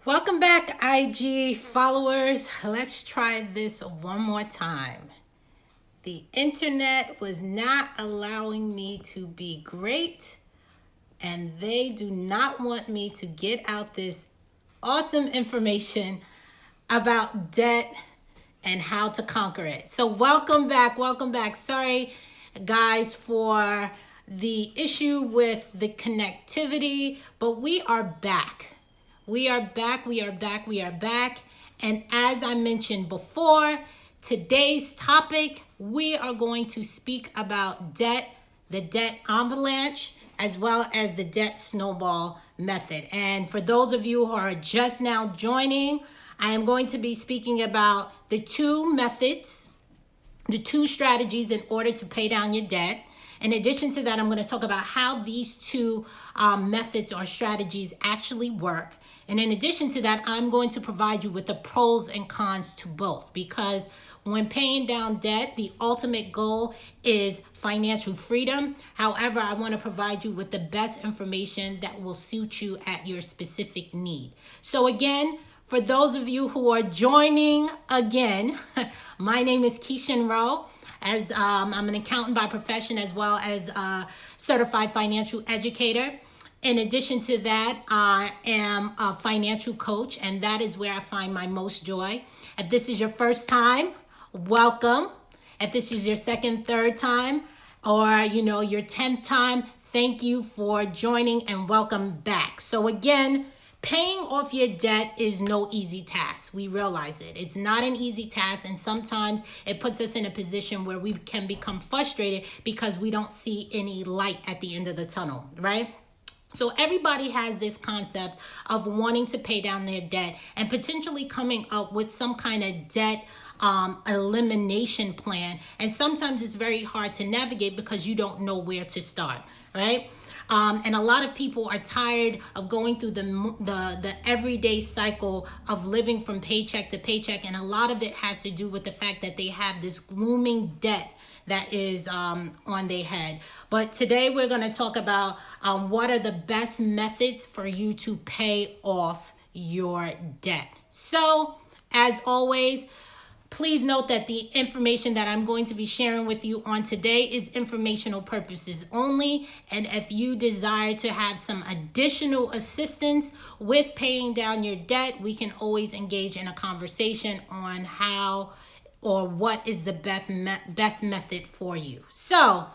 Welcome back, IG followers. Let's try this one more time. The internet was not allowing me to be great, and they do not want me to get out this awesome information about debt and how to conquer it. So welcome back, welcome back. Sorry, guys, for the issue with the connectivity, but we are back. We are back, we are back, we are back. And as I mentioned before, today's topic, we are going to speak about debt, the debt avalanche, as well as the debt snowball method. And for those of you who are just now joining, I am going to be speaking about the two methods, the two strategies in order to pay down your debt. In addition to that, I'm going to talk about how these two methods or strategies actually work. And in addition to that, I'm going to provide you with the pros and cons to both, because when paying down debt, the ultimate goal is financial freedom. However, I want to provide you with the best information that will suit you at your specific need. So again, for those of you who are joining again, my name is Keishan Rowe. As I'm an accountant by profession, as well as a certified financial educator. In addition to that, I am a financial coach, and that is where I find my most joy. If this is your first time, welcome. If this is your second, third time, or your 10th time, thank you for joining and welcome back. So again, paying off your debt is no easy task. We realize it. It's not an easy task, and sometimes it puts us in a position where we can become frustrated because we don't see any light at the end of the tunnel, right? So everybody has this concept of wanting to pay down their debt and potentially coming up with some kind of debt elimination plan. And sometimes it's very hard to navigate because you don't know where to start, right? And a lot of people are tired of going through the everyday cycle of living from paycheck to paycheck. And a lot of it has to do with the fact that they have this looming debt that is on their head. But today we're going to talk about what are the best methods for you to pay off your debt. So, as always, please note that the information that I'm going to be sharing with you on today is informational purposes only. And if you desire to have some additional assistance with paying down your debt, we can always engage in a conversation on how or what is the best method for you. So,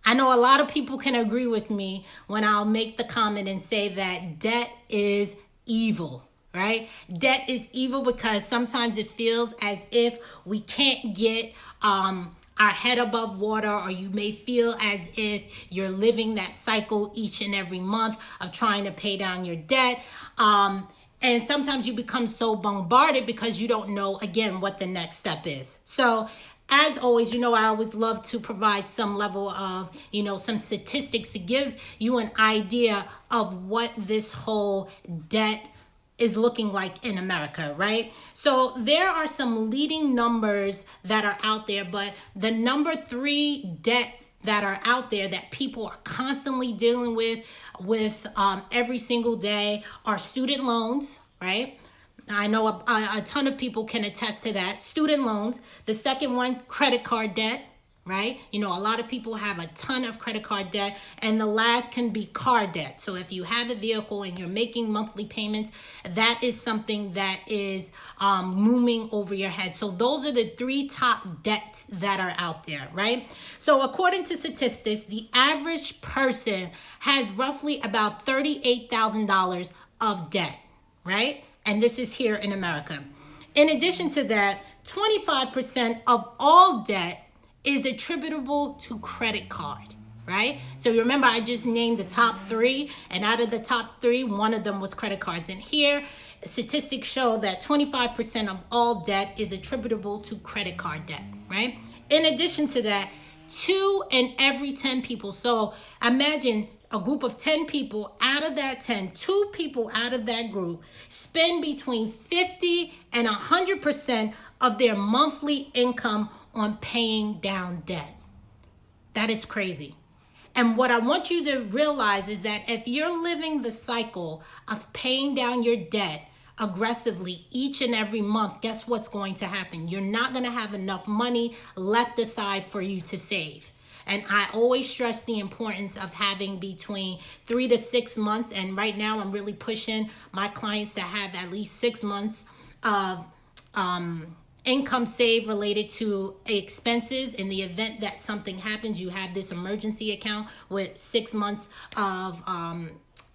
I know a lot of people can agree with me when I'll make the comment and say that debt is evil. Right? Debt is evil because sometimes it feels as if we can't get our head above water, or you may feel as if you're living that cycle each and every month of trying to pay down your debt. And sometimes you become so bombarded because you don't know, again, what the next step is. So as always, I always love to provide some level of, some statistics to give you an idea of what this whole debt is looking like in America, right? So there are some leading numbers that are out there, but the number 3 debt that are out there that people are constantly dealing with every single day are student loans, right? I know a ton of people can attest to that. Student loans. The second one, credit card debt, right? A lot of people have a ton of credit card debt, and the last can be car debt. So if you have a vehicle and you're making monthly payments, that is something that is looming over your head. So those are the 3 top debts that are out there, right? So according to statistics, the average person has roughly about $38,000 of debt, right? And this is here in America. In addition to that, 25% of all debt is attributable to credit card, right? So you remember I just named the top 3, and out of the top 3, one of them was credit cards. And here, statistics show that 25% of all debt is attributable to credit card debt, right? In addition to that, 2 in every 10 people. So imagine a group of 10 people. Out of that 10, 2 people out of that group spend between 50 and 100% of their monthly income on paying down debt. That is crazy. And what I want you to realize is that if you're living the cycle of paying down your debt aggressively each and every month, guess what's going to happen? You're not going to have enough money left aside for you to save. And I always stress the importance of having between 3 to 6 months. And right now I'm really pushing my clients to have at least 6 months of income saved related to expenses. In the event that something happens, you have this emergency account with 6 months of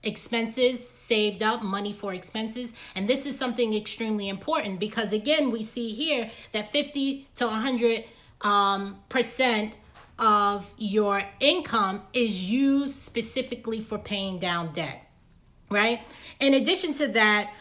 expenses saved up, money for expenses. And this is something extremely important because, again, we see here that 50 to 100% of your income is used specifically for paying down debt, right? In addition to that,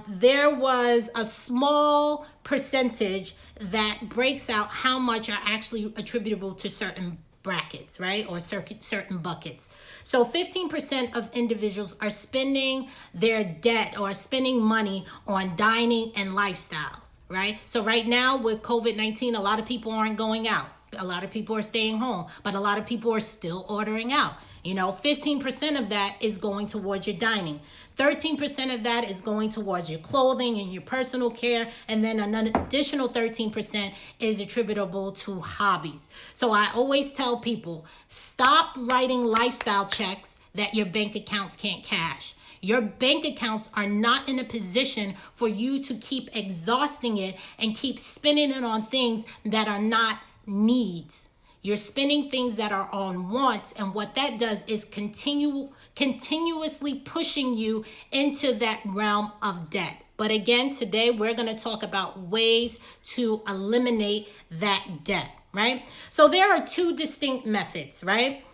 there was a small percentage that breaks out how much are actually attributable to certain brackets, right? Or certain buckets. So 15% of individuals are spending their debt or spending money on dining and lifestyles, right? So right now with COVID-19, a lot of people aren't going out. A lot of people are staying home, but a lot of people are still ordering out. 15% of that is going towards your dining. 13% of that is going towards your clothing and your personal care. And then an additional 13% is attributable to hobbies. So I always tell people, stop writing lifestyle checks that your bank accounts can't cash. Your bank accounts are not in a position for you to keep exhausting it and keep spending it on things that are not needs. You're spending things that are on wants, and what that does is continuously pushing you into that realm of debt. But again, today we're going to talk about ways to eliminate that debt, right? So there are two distinct methods, right,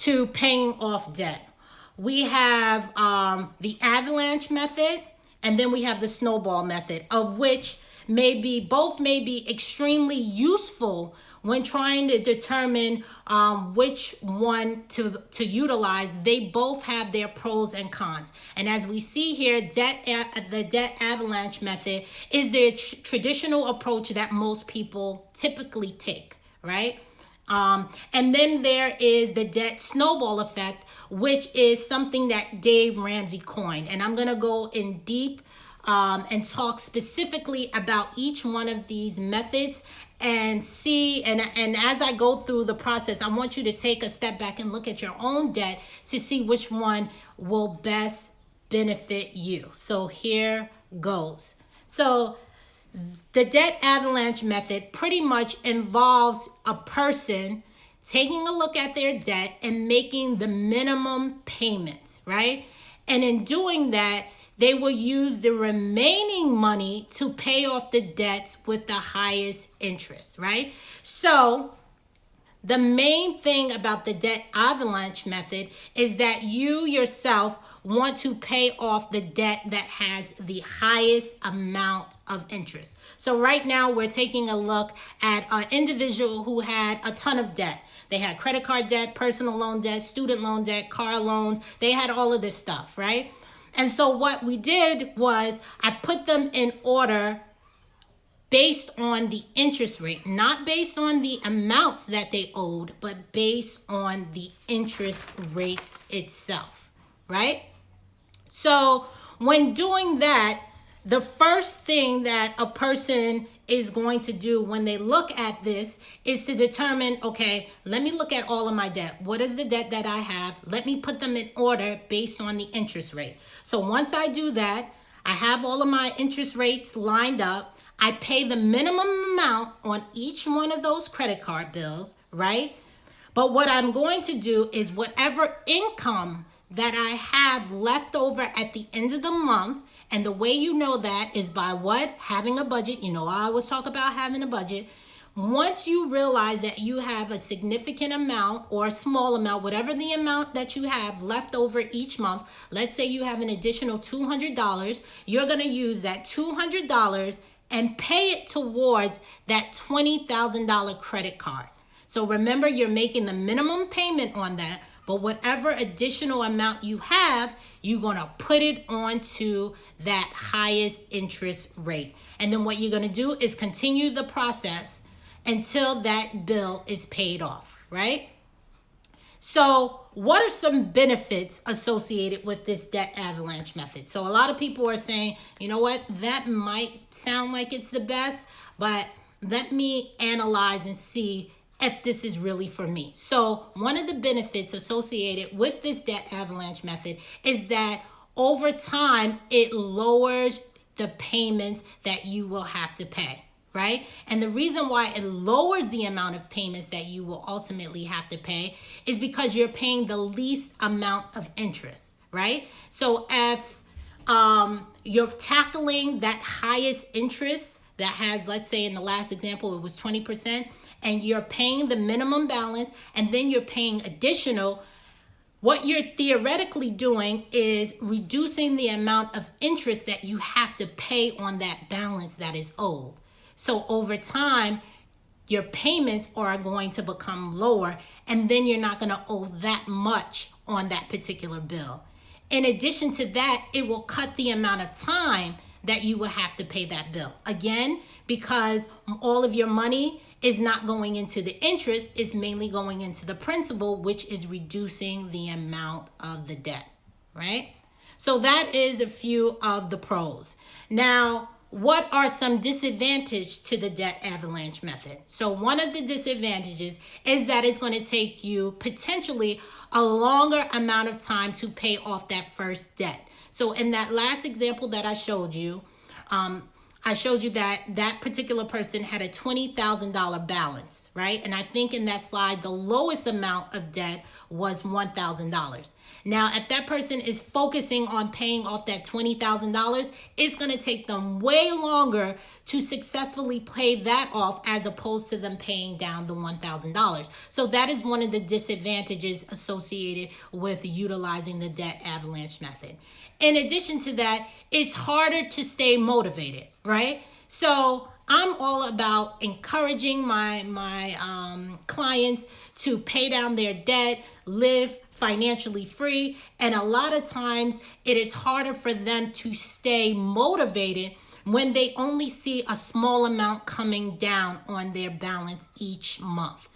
to paying off debt. We have the avalanche method, and then we have the snowball method, of which both may be extremely useful when trying to determine which one to utilize. They both have their pros and cons. And as we see here, the debt avalanche method is the traditional approach that most people typically take, right? And then there is the debt snowball effect, which is something that Dave Ramsey coined. And I'm going to go in deep and talk specifically about each one of these methods and see, and as I go through the process, I want you to take a step back and look at your own debt to see which one will best benefit you. So here goes. So the debt avalanche method pretty much involves a person taking a look at their debt and making the minimum payments, right? And in doing that, they will use the remaining money to pay off the debts with the highest interest, right? So the main thing about the debt avalanche method is that you yourself want to pay off the debt that has the highest amount of interest. So right now we're taking a look at an individual who had a ton of debt. They had credit card debt, personal loan debt, student loan debt, car loans. They had all of this stuff, right? And so what we did was I put them in order based on the interest rate, not based on the amounts that they owed, but based on the interest rates itself, right? So when doing that, the first thing that a person is going to do when they look at this is to determine, okay, let me look at all of my debt. What is the debt that I have? Let me put them in order based on the interest rate. So once I do that, I have all of my interest rates lined up. I pay the minimum amount on each one of those credit card bills, right? But what I'm going to do is whatever income that I have left over at the end of the month, and the way you know that is by what? Having a budget. I always talk about having a budget. Once you realize that you have a significant amount or a small amount, whatever the amount that you have left over each month, let's say you have an additional $200, you're going to use that $200 and pay it towards that $20,000 credit card. So remember, you're making the minimum payment on that, but whatever additional amount you have, you're going to put it onto that highest interest rate. And then what you're going to do is continue the process until that bill is paid off, right? So what are some benefits associated with this debt avalanche method? So a lot of people are saying, you know what, that might sound like it's the best, but let me analyze and see if this is really for me. So one of the benefits associated with this debt avalanche method is that over time, it lowers the payments that you will have to pay, right? And the reason why it lowers the amount of payments that you will ultimately have to pay is because you're paying the least amount of interest, right? So if you're tackling that highest interest that has, let's say in the last example, it was 20%, and you're paying the minimum balance, and then you're paying additional, what you're theoretically doing is reducing the amount of interest that you have to pay on that balance that is owed. So over time, your payments are going to become lower, and then you're not going to owe that much on that particular bill. In addition to that, it will cut the amount of time that you will have to pay that bill. Again, because all of your money is not going into the interest, it's mainly going into the principal, which is reducing the amount of the debt, right? So that is a few of the pros. Now, what are some disadvantages to the debt avalanche method? So one of the disadvantages is that it's going to take you potentially a longer amount of time to pay off that first debt. So in that last example that I showed you that that particular person had a $20,000 balance, right? And I think in that slide, the lowest amount of debt was $1,000. Now, if that person is focusing on paying off that $20,000, it's going to take them way longer to successfully pay that off as opposed to them paying down the $1,000. So that is one of the disadvantages associated with utilizing the debt avalanche method. In addition to that, it's harder to stay motivated, right? So I'm all about encouraging my clients to pay down their debt, live financially free. And a lot of times it is harder for them to stay motivated when they only see a small amount coming down on their balance each month.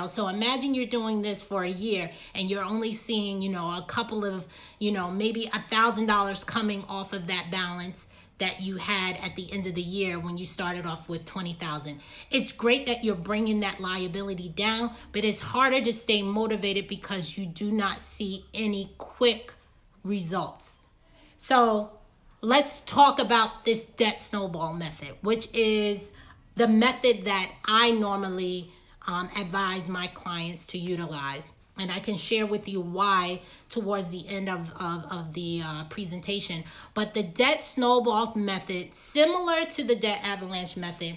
So imagine you're doing this for a year and you're only seeing, a couple of, maybe $1,000 coming off of that balance that you had at the end of the year when you started off with 20,000. It's great that you're bringing that liability down, but it's harder to stay motivated because you do not see any quick results. So let's talk about this debt snowball method, which is the method that I normally advise my clients to utilize. And I can share with you why towards the end of the presentation. But the debt snowball method, similar to the debt avalanche method,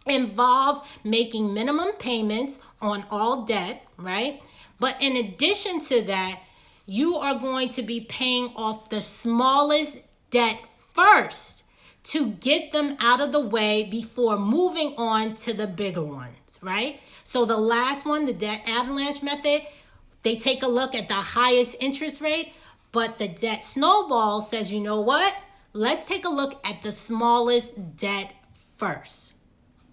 involves making minimum payments on all debt, right? But in addition to that, you are going to be paying off the smallest debt first to get them out of the way before moving on to the bigger ones, right? So the last one, the debt avalanche method, they take a look at the highest interest rate, but the debt snowball says, you know what? Let's take a look at the smallest debt first,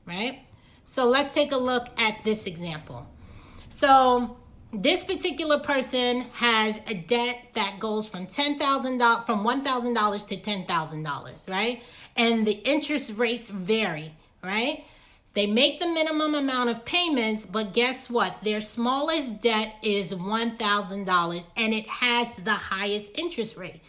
right? So let's take a look at this example. So this particular person has a debt that goes from $1,000 to $10,000, right? And the interest rates vary, right? They make the minimum amount of payments, but guess what? Their smallest debt is $1,000 and it has the highest interest rate.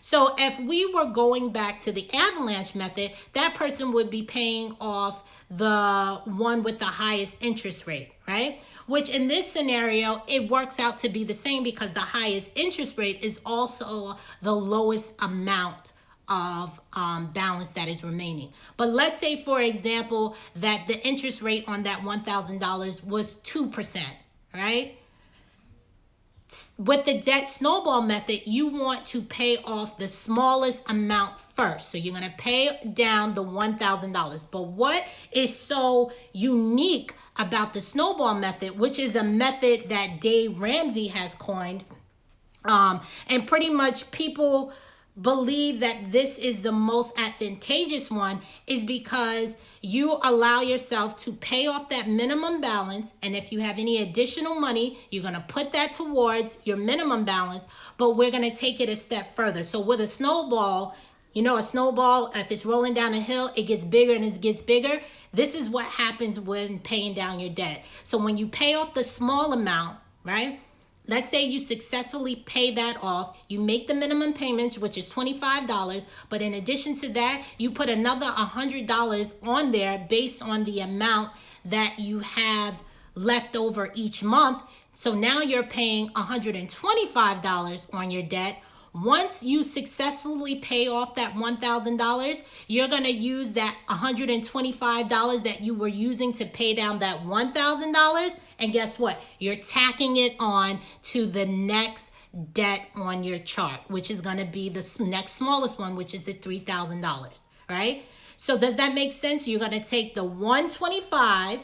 So if we were going back to the avalanche method, that person would be paying off the one with the highest interest rate, right? Which in this scenario, it works out to be the same because the highest interest rate is also the lowest amount of balance that is remaining. But let's say, for example, that the interest rate on that $1,000 was 2%, right? With the debt snowball method, you want to pay off the smallest amount first. So you're going to pay down the $1,000. But what is so unique about the snowball method, which is a method that Dave Ramsey has coined, and pretty much people believe that this is the most advantageous one is because you allow yourself to pay off that minimum balance. And if you have any additional money, you're going to put that towards your minimum balance. But we're going to take it a step further. So with a snowball, a snowball, if it's rolling down a hill, it gets bigger and it gets bigger. This is what happens when paying down your debt. So when you pay off the small amount, right? Let's say you successfully pay that off. You make the minimum payments, which is $25. But in addition to that, you put another $100 on there based on the amount that you have left over each month. So now you're paying $125 on your debt. Once you successfully pay off that $1,000, you're going to use that $125 that you were using to pay down that $1,000. And guess what? You're tacking it on to the next debt on your chart, which is going to be the next smallest one, which is the $3,000, right? So does that make sense? You're going to take the $125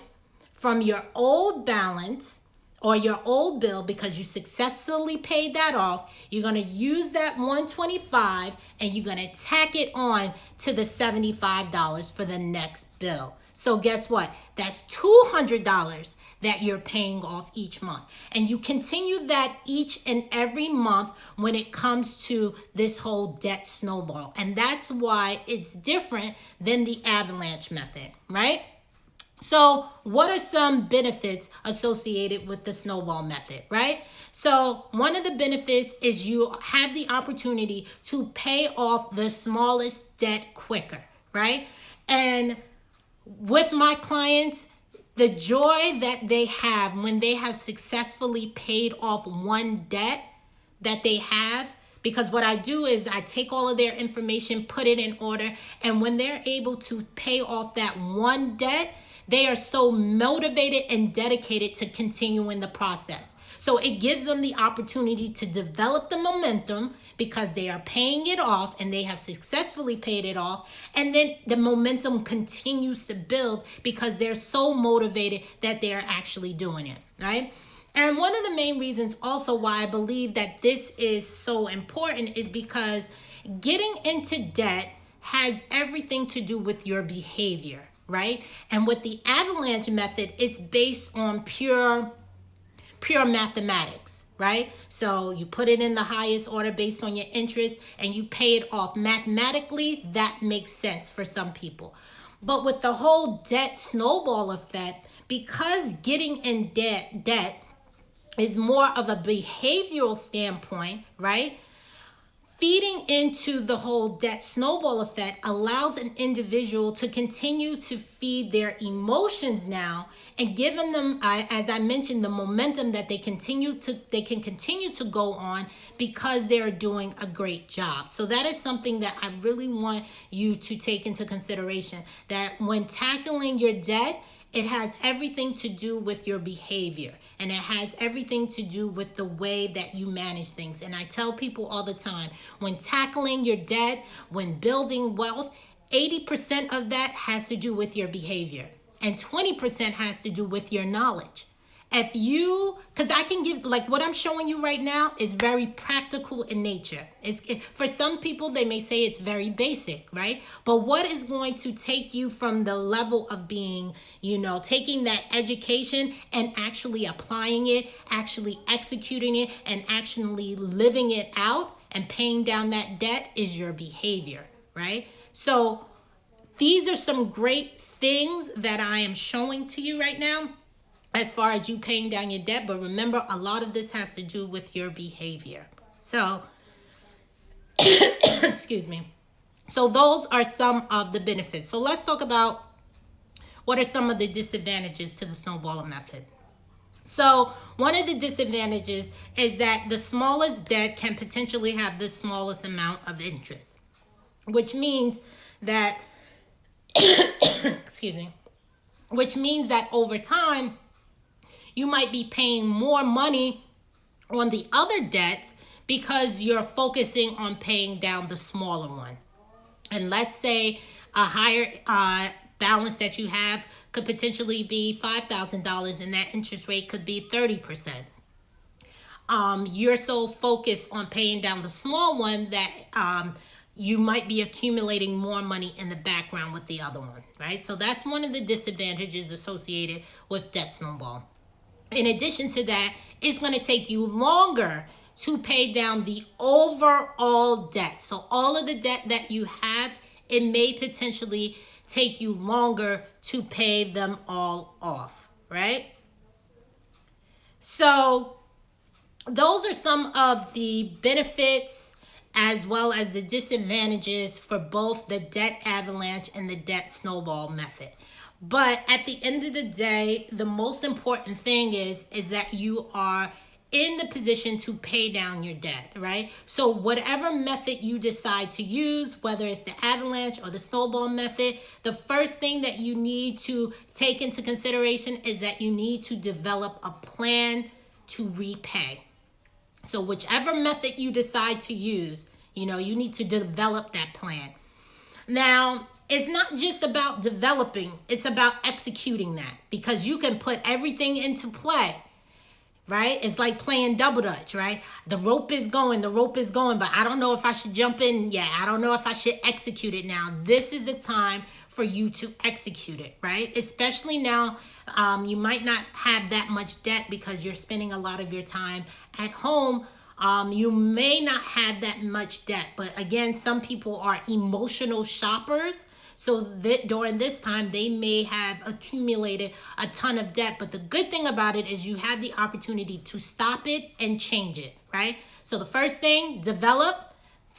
from your old balance or your old bill because you successfully paid that off. You're going to use that $125 and you're going to tack it on to the $75 for the next bill. So guess what? That's $200 that you're paying off each month. And you continue that each and every month when it comes to this whole debt snowball. And that's why it's different than the avalanche method, right? So what are some benefits associated with the snowball method, right? So one of the benefits is you have the opportunity to pay off the smallest debt quicker, right? And with my clients, the joy that they have when they have successfully paid off one debt that they have, because what I do is I take all of their information, put it in order, and when they're able to pay off that one debt, they are so motivated and dedicated to continue in the process. So it gives them the opportunity to develop the momentum because they are paying it off and they have successfully paid it off. And then the momentum continues to build because they're so motivated that they're actually doing it, right? And one of the main reasons also why I believe that this is so important is because getting into debt has everything to do with your behavior, right? And with the avalanche method, it's based on pure mathematics, right? So you put it in the highest order based on your interest and you pay it off. Mathematically, that makes sense for some people. But with the whole debt snowball effect, because getting in debt is more of a behavioral standpoint, right? Feeding into the whole debt snowball effect allows an individual to continue to feed their emotions now and giving them, as I mentioned, the momentum that they can continue to go on because they're doing a great job. So that is something that I really want you to take into consideration, that when tackling your debt, it has everything to do with your behavior and it has everything to do with the way that you manage things. And I tell people all the time, when tackling your debt, when building wealth, 80% of that has to do with your behavior and 20% has to do with your knowledge. Because I can give, like what I'm showing you right now is very practical in nature. For some people, they may say it's very basic, right? But what is going to take you from the level of being, taking that education and actually applying it, actually executing it, and actually living it out and paying down that debt is your behavior, right? So these are some great things that I am showing to you right now as far as you paying down your debt. But remember, a lot of this has to do with your behavior. So, excuse me. So those are some of the benefits. So let's talk about what are some of the disadvantages to the snowball method. So one of the disadvantages is that the smallest debt can potentially have the smallest amount of interest, which means that, excuse me, which means that over time, you might be paying more money on the other debts because you're focusing on paying down the smaller one. And let's say a higher balance that you have could potentially be $5,000 and that interest rate could be 30%. you're so focused on paying down the small one that you might be accumulating more money in the background with the other one, right? So that's one of the disadvantages associated with Debt Snowball. In addition to that, it's going to take you longer to pay down the overall debt. So all of the debt that you have, it may potentially take you longer to pay them all off, right? So those are some of the benefits as well as the disadvantages for both the Debt Avalanche and the Debt Snowball method. But at the end of the day, the most important thing is that you are in the position to pay down your debt, right? So whatever method you decide to use, whether it's the Avalanche or the Snowball method, the first thing that you need to take into consideration is that you need to develop a plan to repay. So whichever method you decide to use, you need to develop that plan. Now, it's not just about developing, it's about executing that, because you can put everything into play, right? It's like playing double dutch, right? The rope is going, but I don't know if I should jump in. Yeah, I don't know if I should execute it now. This is the time for you to execute it, right? Especially now, you might not have that much debt because you're spending a lot of your time at home. You may not have that much debt, but again, some people are emotional shoppers. So that during this time, they may have accumulated a ton of debt. But the good thing about it is you have the opportunity to stop it and change it, right? So the first thing, develop.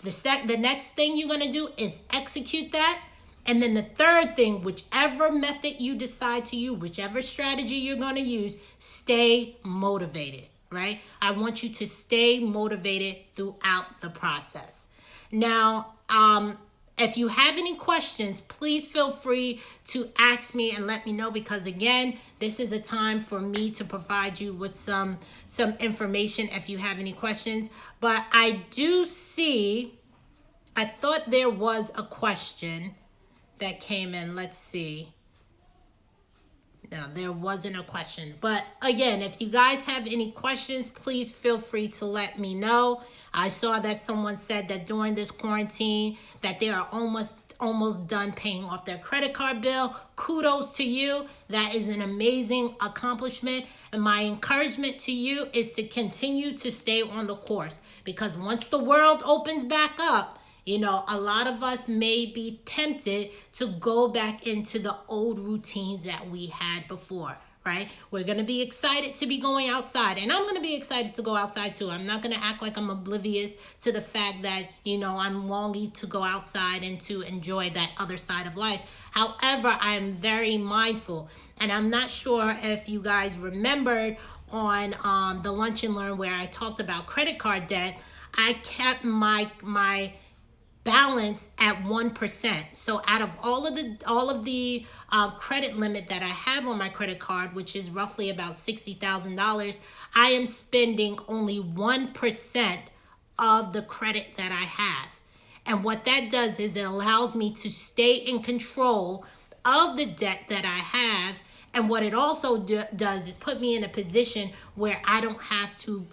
The next thing you're going to do is execute that. And then the third thing, whichever method you decide to use, whichever strategy you're going to use, stay motivated, right? I want you to stay motivated throughout the process. Now, if you have any questions, please feel free to ask me and let me know, because again, this is a time for me to provide you with some information if you have any questions. But I do see, I thought there was a question that came in. Let's see. No, there wasn't a question. But again, if you guys have any questions, please feel free to let me know. I saw that someone said that during this quarantine that they are almost done paying off their credit card bill. Kudos to you. That is an amazing accomplishment. And my encouragement to you is to continue to stay on the course, because once the world opens back up, a lot of us may be tempted to go back into the old routines that we had before, right? We're going to be excited to be going outside, and I'm going to be excited to go outside too. I'm not going to act like I'm oblivious to the fact that, I'm longing to go outside and to enjoy that other side of life. However, I'm very mindful, and I'm not sure if you guys remembered on the Lunch and Learn where I talked about credit card debt. I kept my balance at 1%. So out of all of the credit limit that I have on my credit card, which is roughly about $60,000, I am spending only 1% of the credit that I have. And what that does is it allows me to stay in control of the debt that I have. And what it also does is put me in a position where I don't have to,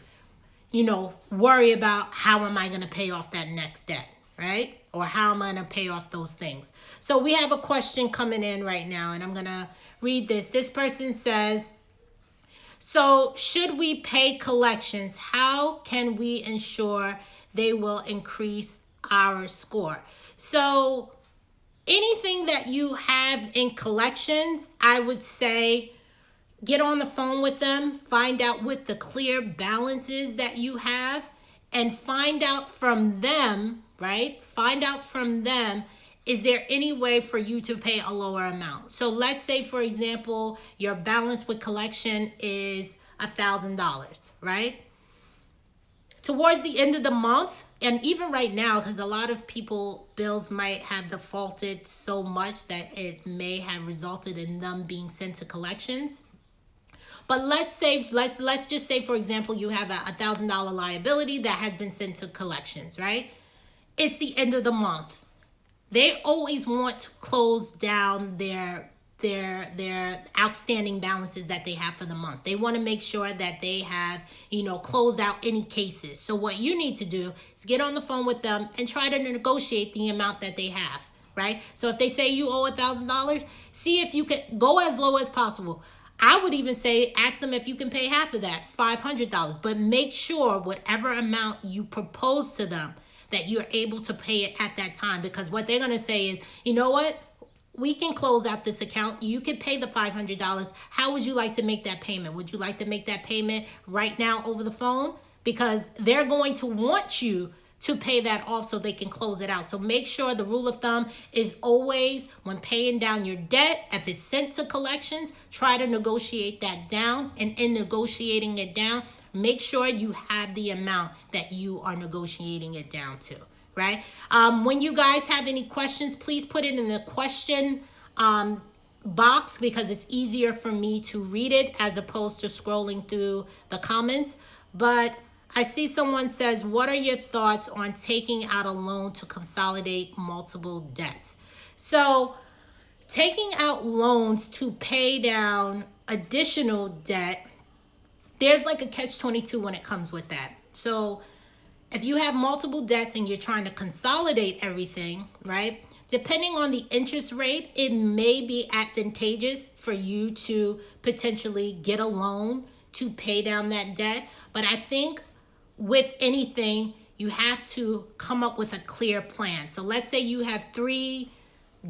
worry about how am I going to pay off that next debt, right? Or how am I going to pay off those things? So we have a question coming in right now, and I'm going to read this. This person says, so should we pay collections? How can we ensure they will increase our score? So anything that you have in collections, I would say get on the phone with them, find out what the clear balance is that you have, and find out from them, right? Find out from them, is there any way for you to pay a lower amount? So let's say, for example, your balance with collection is $1,000, right? Towards the end of the month, and even right now, because a lot of people bills might have defaulted so much that it may have resulted in them being sent to collections. But let's just say, for example, you have a $1,000 liability that has been sent to collections, right? It's the end of the month. They always want to close down their their outstanding balances that they have for the month. They want to make sure that they have, closed out any cases. So what you need to do is get on the phone with them and try to negotiate the amount that they have, right? So if they say you owe $1,000, see if you can go as low as possible. I would even say ask them if you can pay half of that, $500, but make sure whatever amount you propose to them that you're able to pay it at that time, because what they're going to say is, you know what? We can close out this account. You can pay the $500. How would you like to make that payment? Would you like to make that payment right now over the phone? Because they're going to want you to pay that off so they can close it out. So make sure the rule of thumb is always, when paying down your debt, if it's sent to collections, try to negotiate that down. And in negotiating it down, make sure you have the amount that you are negotiating it down to, right? When you guys have any questions, please put it in the question box, because it's easier for me to read it as opposed to scrolling through the comments. But I see someone says, what are your thoughts on taking out a loan to consolidate multiple debts? So taking out loans to pay down additional debt, there's like a catch-22 when it comes with that. So if you have multiple debts and you're trying to consolidate everything, right? Depending on the interest rate, it may be advantageous for you to potentially get a loan to pay down that debt. But I think with anything, you have to come up with a clear plan. So let's say you have 3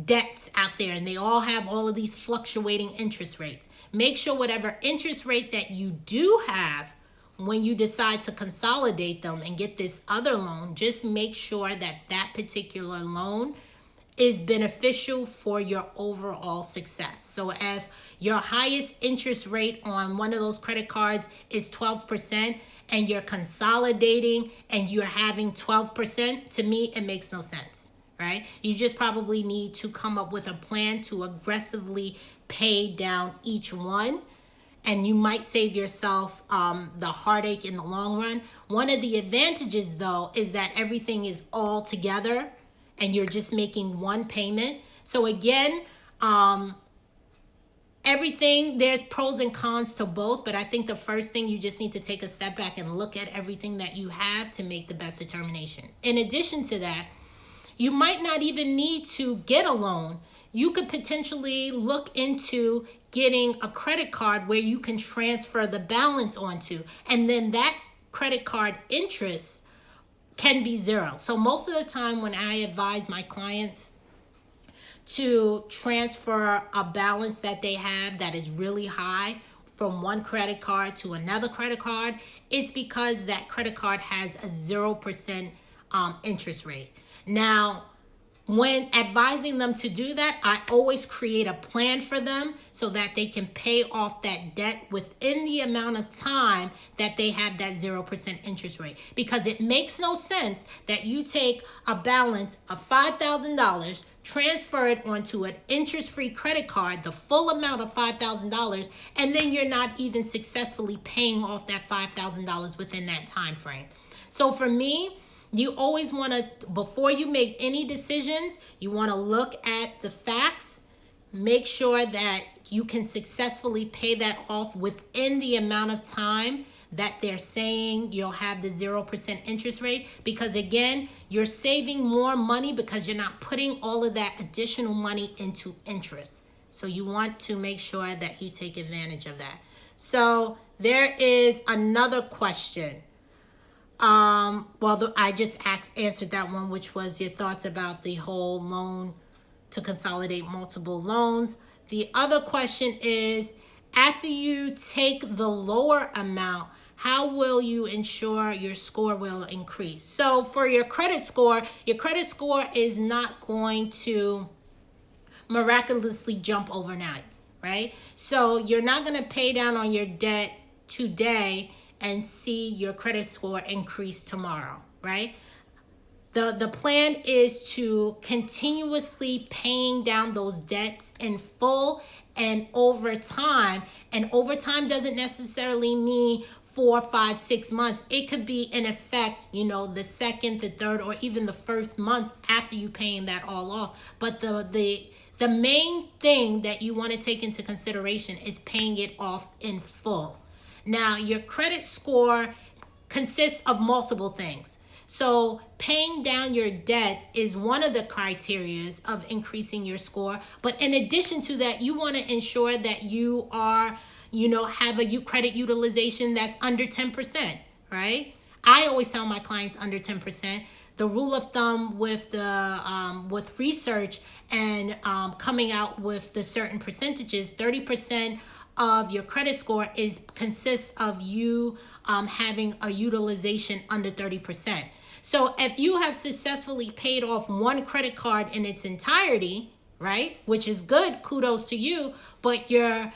debts out there and they all have all of these fluctuating interest rates. Make sure whatever interest rate that you do have, when you decide to consolidate them and get this other loan, just make sure that that particular loan is beneficial for your overall success. So if your highest interest rate on one of those credit cards is 12%, and you're consolidating and you're having 12%, to me, it makes no sense, right? You just probably need to come up with a plan to aggressively pay down each one, and you might save yourself the heartache in the long run. One of the advantages, though, is that everything is all together and you're just making one payment. So again, everything, there's pros and cons to both, but I think the first thing, you just need to take a step back and look at everything that you have to make the best determination. In addition to that, you might not even need to get a loan. You could potentially look into getting a credit card where you can transfer the balance onto, and then that credit card interest can be 0. So most of the time when I advise my clients to transfer a balance that they have that is really high from one credit card to another credit card, it's because that credit card has a 0% interest rate. Now, when advising them to do that, I always create a plan for them so that they can pay off that debt within the amount of time that they have that 0% interest rate. Because it makes no sense that you take a balance of $5,000, transfer it onto an interest-free credit card, the full amount of $5,000, and then you're not even successfully paying off that $5,000 within that time frame. So for me, you always want to, before you make any decisions, you want to look at the facts, make sure that you can successfully pay that off within the amount of time that they're saying you'll have the 0% interest rate. Because again, you're saving more money because you're not putting all of that additional money into interest. So you want to make sure that you take advantage of that. So there is another question. I just answered that one, which was your thoughts about the whole loan to consolidate multiple loans. The other question is, after you take the lower amount, how will you ensure your score will increase? So for your credit score is not going to miraculously jump overnight, right? So you're not going to pay down on your debt today and see your credit score increase tomorrow, right? The plan is to continuously paying down those debts in full and over time. And over time doesn't necessarily mean 4, 5, 6 months. It could be in effect, the second, the third, or even the first month after you paying that all off. But the The main thing that you want to take into consideration is paying it off in full. Now, your credit score consists of multiple things. So paying down your debt is one of the criterias of increasing your score. But in addition to that, you want to ensure that you are, have a credit utilization that's under 10%, right? I always tell my clients under 10%. The rule of thumb with with research and coming out with the certain percentages, 30% of your credit score consists of you having a utilization under 30%. So if you have successfully paid off one credit card in its entirety, right, which is good, kudos to you, but your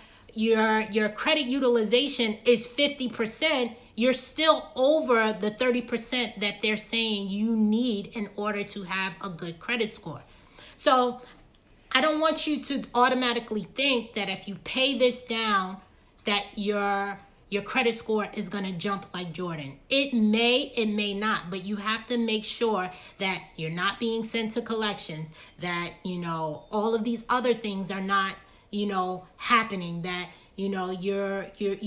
credit utilization is 50%, you're still over the 30% that they're saying you need in order to have a good credit score. So I don't want you to automatically think that if you pay this down, that your credit score is going to jump like Jordan. It may not, but you have to make sure that you're not being sent to collections, that, all of these other things are not, happening, that, you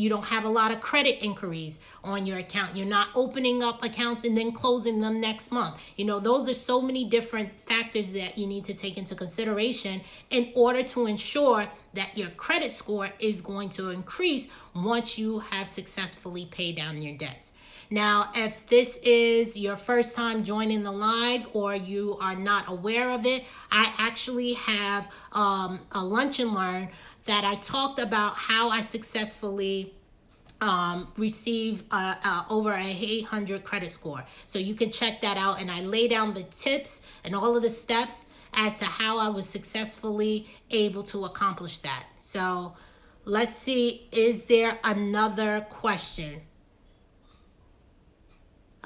don't have a lot of credit inquiries on your account. You're not opening up accounts and then closing them next month. Those are so many different factors that you need to take into consideration in order to ensure that your credit score is going to increase once you have successfully paid down your debts. Now, if this is your first time joining the live or you are not aware of it, I actually have a lunch and learn that I talked about how I successfully receive over a 800 credit score. So you can check that out, and I lay down the tips and all of the steps as to how I was successfully able to accomplish that. So let's see, is there another question?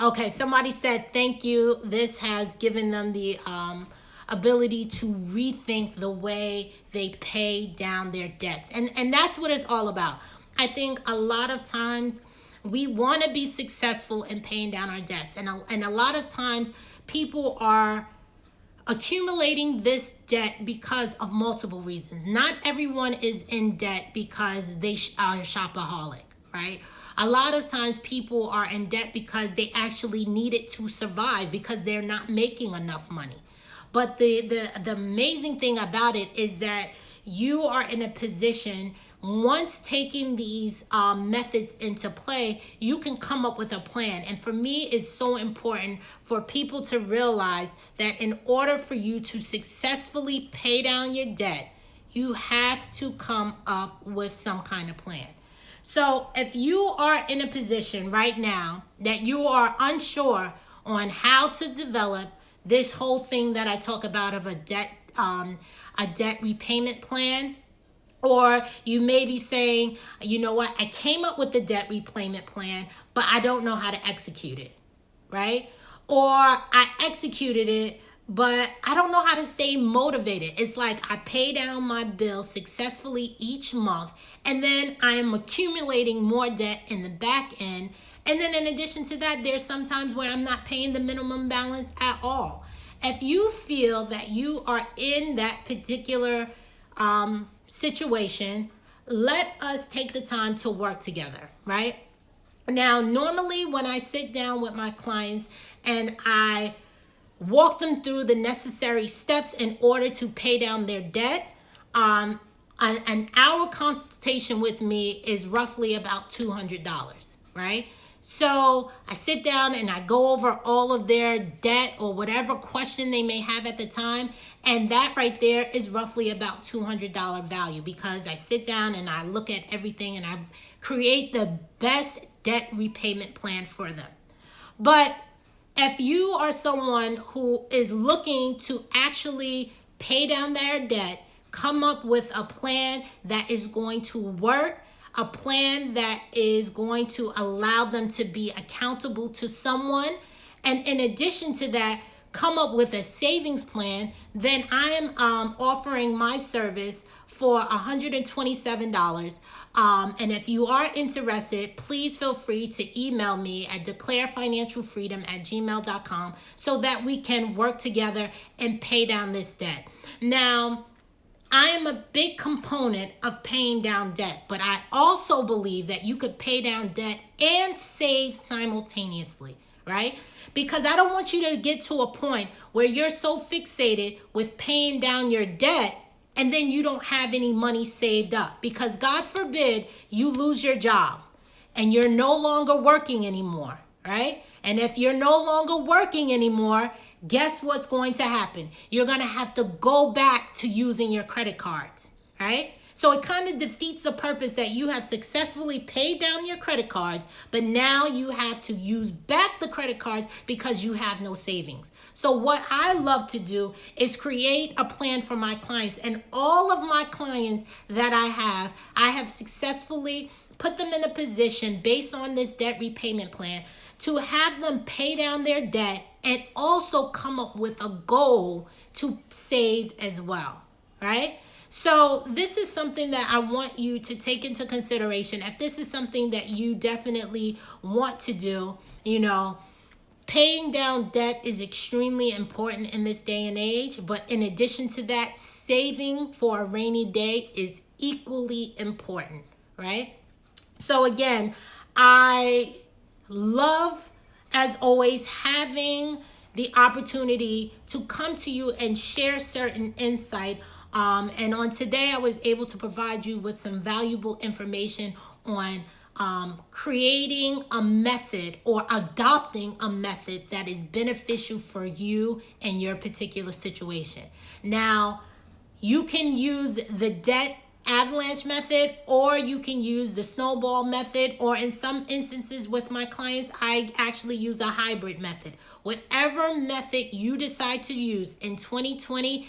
Okay, somebody said thank you. This has given them the ability to rethink the way they pay down their debts. And that's what it's all about. I think a lot of times we want to be successful in paying down our debts. And a lot of times people are accumulating this debt because of multiple reasons. Not everyone is in debt because they are a shopaholic, right? A lot of times people are in debt because they actually need it to survive because they're not making enough money. But the amazing thing about it is that you are in a position, once taking these methods into play, you can come up with a plan. And for me, it's so important for people to realize that in order for you to successfully pay down your debt, you have to come up with some kind of plan. So if you are in a position right now that you are unsure on how to develop this whole thing that I talk about of a debt repayment plan, or you may be saying, you know what, I came up with the debt repayment plan, but I don't know how to execute it, right? Or I executed it, but I don't know how to stay motivated. It's like I pay down my bills successfully each month, and then I am accumulating more debt in the back end. And then in addition to that, there's sometimes where I'm not paying the minimum balance at all. If you feel that you are in that particular situation, let us take the time to work together, right? Now, normally when I sit down with my clients and I walk them through the necessary steps in order to pay down their debt, an hour consultation with me is roughly about $200, right? So I sit down and I go over all of their debt or whatever question they may have at the time. And that right there is roughly about $200 value, because I sit down and I look at everything and I create the best debt repayment plan for them. But if you are someone who is looking to actually pay down their debt, come up with a plan that is going to work, a plan that is going to allow them to be accountable to someone, and in addition to that, come up with a savings plan, then I am offering my service for $127. And if you are interested, please feel free to email me at declarefinancialfreedom@gmail.com so that we can work together and pay down this debt. Now, I am a big component of paying down debt, but I also believe that you could pay down debt and save simultaneously, right? Because I don't want you to get to a point where you're so fixated with paying down your debt and then you don't have any money saved up. Because God forbid you lose your job and you're no longer working anymore, right? And if you're no longer working anymore, guess what's going to happen? You're going to have to go back to using your credit cards, right? So it kind of defeats the purpose that you have successfully paid down your credit cards, but now you have to use back the credit cards because you have no savings. So what I love to do is create a plan for my clients, and all of my clients that I have successfully put them in a position based on this debt repayment plan to have them pay down their debt and also come up with a goal to save as well, right? So this is something that I want you to take into consideration. If this is something that you definitely want to do, paying down debt is extremely important in this day and age. But in addition to that, saving for a rainy day is equally important, right? So again, I love, as always, having the opportunity to come to you and share certain insight. And on today, I was able to provide you with some valuable information on creating a method or adopting a method that is beneficial for you and your particular situation. Now, you can use the Debt Avalanche method, or you can use the Snowball method, or in some instances with my clients, I actually use a hybrid method. Whatever method you decide to use in 2020,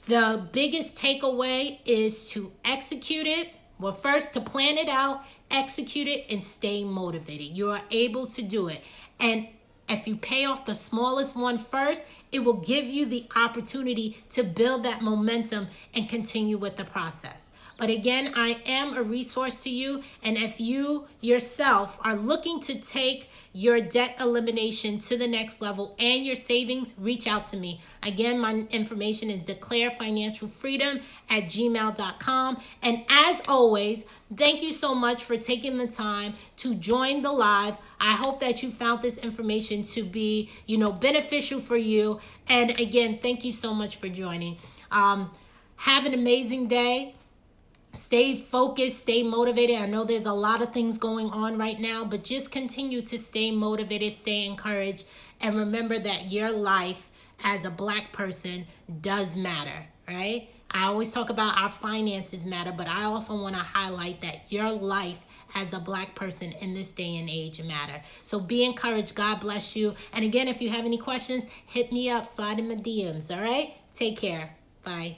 the biggest takeaway is to execute it. Well, first, to plan it out, execute it, and stay motivated. You are able to do it. And if you pay off the smallest one first, it will give you the opportunity to build that momentum and continue with the process. But again, I am a resource to you. And if you yourself are looking to take your debt elimination to the next level and your savings, reach out to me. Again, my information is declarefinancialfreedom@gmail.com. And as always, thank you so much for taking the time to join the live. I hope that you found this information to be, beneficial for you. And again, thank you so much for joining. Have an amazing day. Stay focused, stay motivated. I know there's a lot of things going on right now, but just continue to stay motivated, stay encouraged, and remember that your life as a Black person does matter, right? I always talk about our finances matter, but I also want to highlight that your life as a Black person in this day and age matter. So be encouraged. God bless you. And again, if you have any questions, hit me up, slide in my DMs, all right? Take care. Bye.